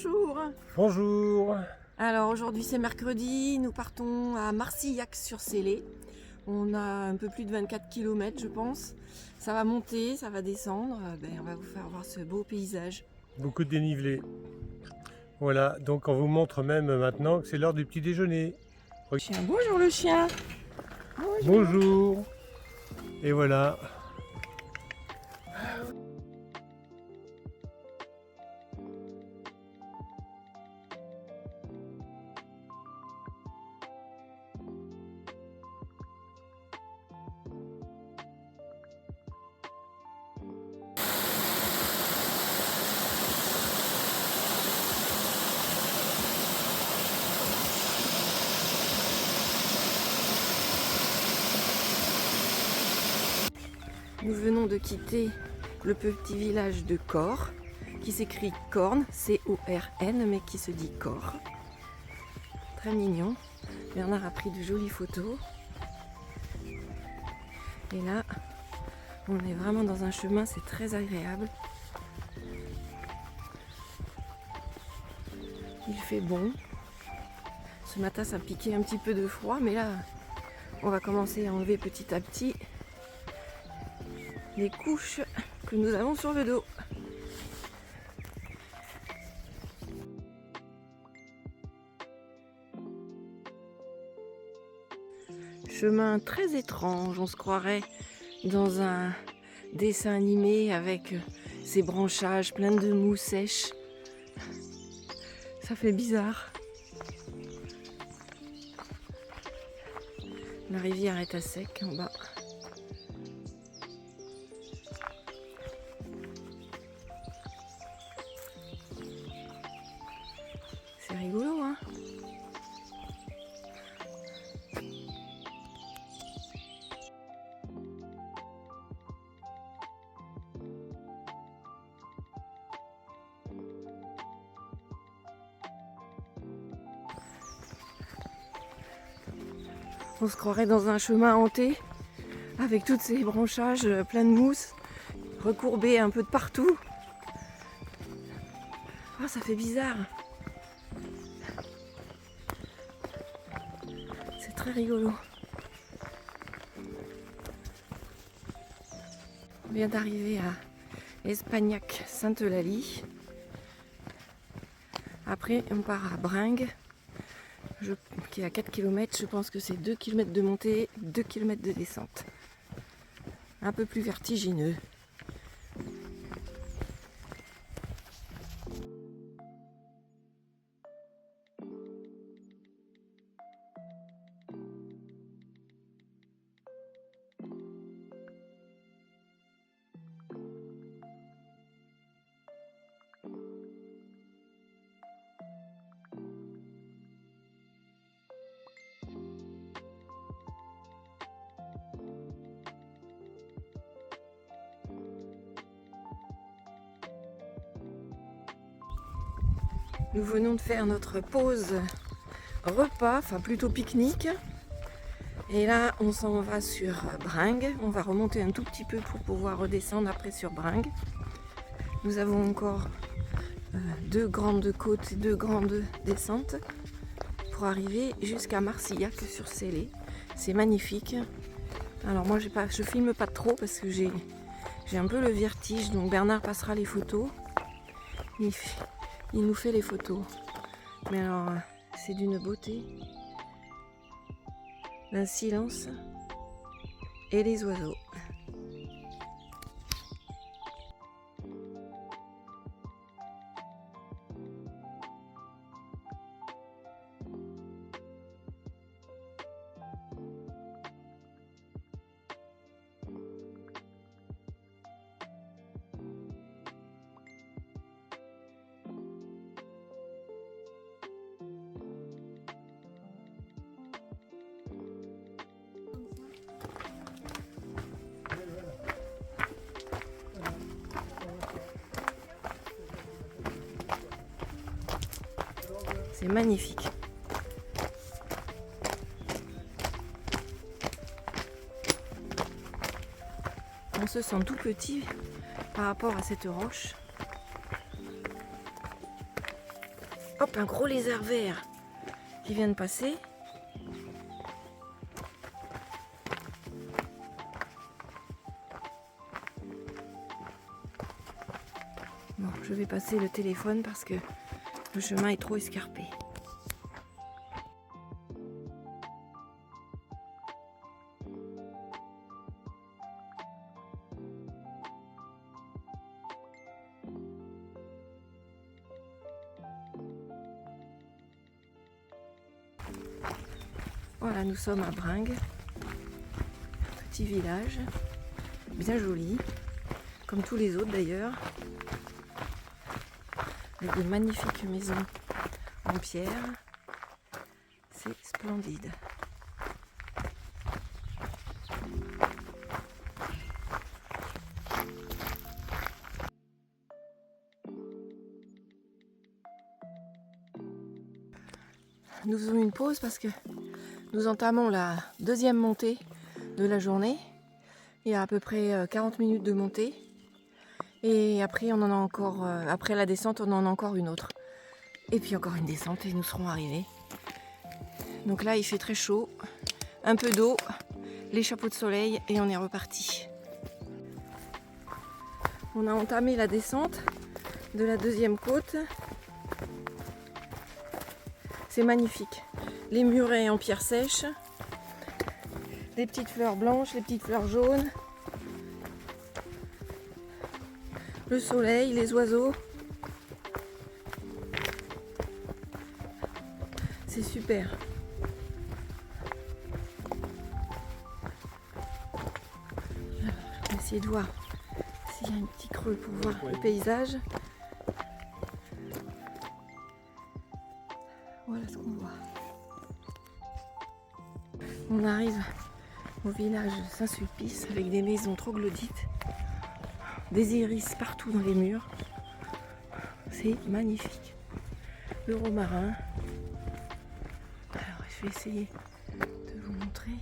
Bonjour. Bonjour. Alors aujourd'hui c'est mercredi, nous partons à Marcillac-sur-Célé. On a un peu plus de 24 km je pense. Ça va monter, ça va descendre, on va vous faire voir ce beau paysage. Beaucoup de dénivelé. Voilà, donc on vous montre même maintenant que c'est l'heure du petit déjeuner. Chien, bonjour le chien. Bonjour. Et voilà. Nous venons de quitter le petit village de Corre, qui s'écrit Corne, C-O-R-N, mais qui se dit Corre. Très mignon. Bernard a pris de jolies photos. Et là, on est vraiment dans un chemin, c'est très agréable. Il fait bon. Ce matin, ça piquait un petit peu de froid, mais là, on va commencer à enlever petit à petit les couches que nous avons sur le dos. Chemin très étrange, on se croirait dans un dessin animé avec ces branchages pleins de mousse sèche. Ça fait bizarre. La rivière est à sec en bas. C'est rigolo, hein? On se croirait dans un chemin hanté avec toutes ces branchages pleins de mousse, recourbés un peu de partout. Ah, ça fait bizarre. C'est très rigolo. On vient d'arriver à Espagnac-Sainte-Eulalie. Après, on part à Bringues, qui est à 4 km. Je pense que c'est 2 km de montée, 2 km de descente. Un peu plus vertigineux. Nous venons de faire notre pause repas, enfin plutôt pique-nique. Et là, on s'en va sur Bringues. On va remonter un tout petit peu pour pouvoir redescendre après sur Bringues. Nous avons encore 2 grandes côtes et 2 grandes descentes pour arriver jusqu'à Marcillac-sur-Célé. C'est magnifique. Alors moi, je filme pas trop parce que j'ai un peu le vertige. Donc Bernard passera les photos. Il nous fait les photos. Mais alors, c'est d'une beauté, d'un silence et les oiseaux. C'est magnifique. On se sent tout petit par rapport à cette roche. Hop, un gros lézard vert qui vient de passer. Bon, je vais passer le téléphone parce que le chemin est trop escarpé. Voilà, nous sommes à Bringues, un petit village, bien joli, comme tous les autres d'ailleurs, avec de magnifiques maisons en pierre, c'est splendide. Nous faisons une pause parce que nous entamons la deuxième montée de la journée. Il y a à peu près 40 minutes de montée. Et après, on en a encore, après la descente, on en a encore une autre. Et puis encore une descente et nous serons arrivés. Donc là, il fait très chaud. Un peu d'eau, les chapeaux de soleil et on est reparti. On a entamé la descente de la deuxième côte. C'est magnifique. Les murets en pierre sèche, les petites fleurs blanches, les petites fleurs jaunes, le soleil, les oiseaux. C'est super. Je vais essayer de voir s'il y a un petit creux pour voir le paysage. Voilà ce qu'on voit. On arrive au village Saint-Sulpice avec des maisons troglodytes, des iris partout dans les murs. C'est magnifique. Le romarin. Alors je vais essayer de vous montrer.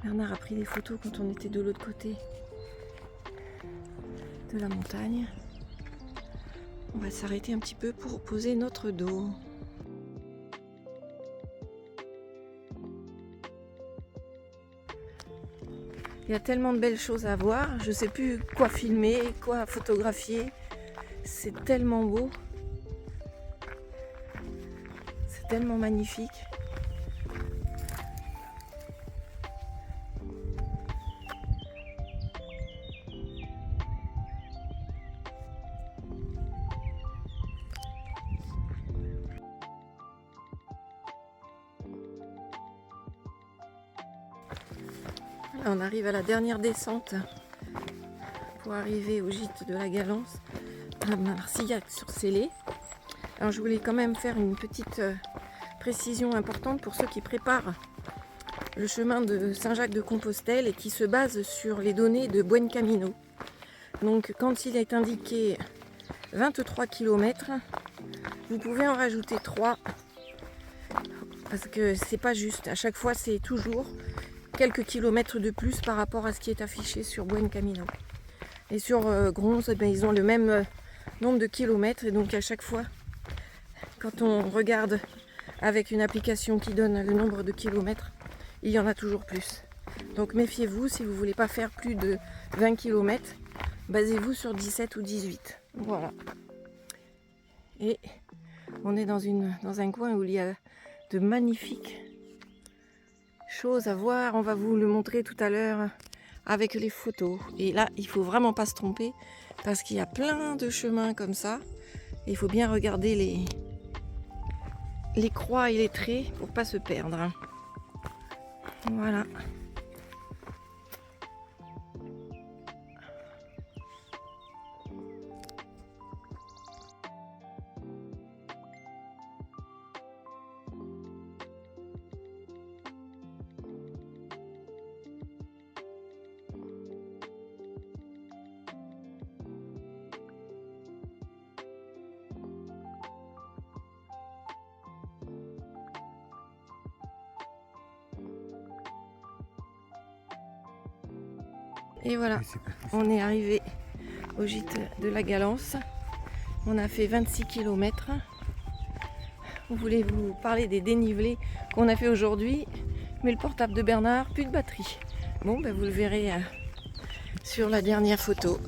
Bernard a pris des photos quand on était de l'autre côté de la montagne. On va s'arrêter un petit peu pour poser notre dos. Il y a tellement de belles choses à voir, je ne sais plus quoi filmer, quoi photographier. C'est tellement beau. C'est tellement magnifique. Là, on arrive à la dernière descente pour arriver au gîte de la Galance à Marcillac-sur-Célé. Alors je voulais quand même faire une petite précision importante pour ceux qui préparent le chemin de Saint-Jacques-de-Compostelle et qui se basent sur les données de Buen Camino. Donc quand il est indiqué 23 km, vous pouvez en rajouter 3 parce que c'est pas juste. À chaque fois, c'est toujours quelques kilomètres de plus par rapport à ce qui est affiché sur Buen Camino. Et sur Gronze, ils ont le même nombre de kilomètres et donc à chaque fois, quand on regarde avec une application qui donne le nombre de kilomètres, il y en a toujours plus. Donc méfiez-vous, si vous ne voulez pas faire plus de 20 km, basez-vous sur 17 ou 18. Voilà. Et on est dans un coin où il y a de magnifiques choses à voir. On va vous le montrer tout à l'heure avec les photos. Et là, il faut vraiment pas se tromper parce qu'il y a plein de chemins comme ça. Et il faut bien regarder les croix et les traits pour pas se perdre. Voilà. Et voilà, on est arrivé au gîte de la Galance. On a fait 26 km. On voulait vous parler des dénivelés qu'on a fait aujourd'hui. Mais le portable de Bernard, plus de batterie. Bon, ben vous le verrez sur la dernière photo.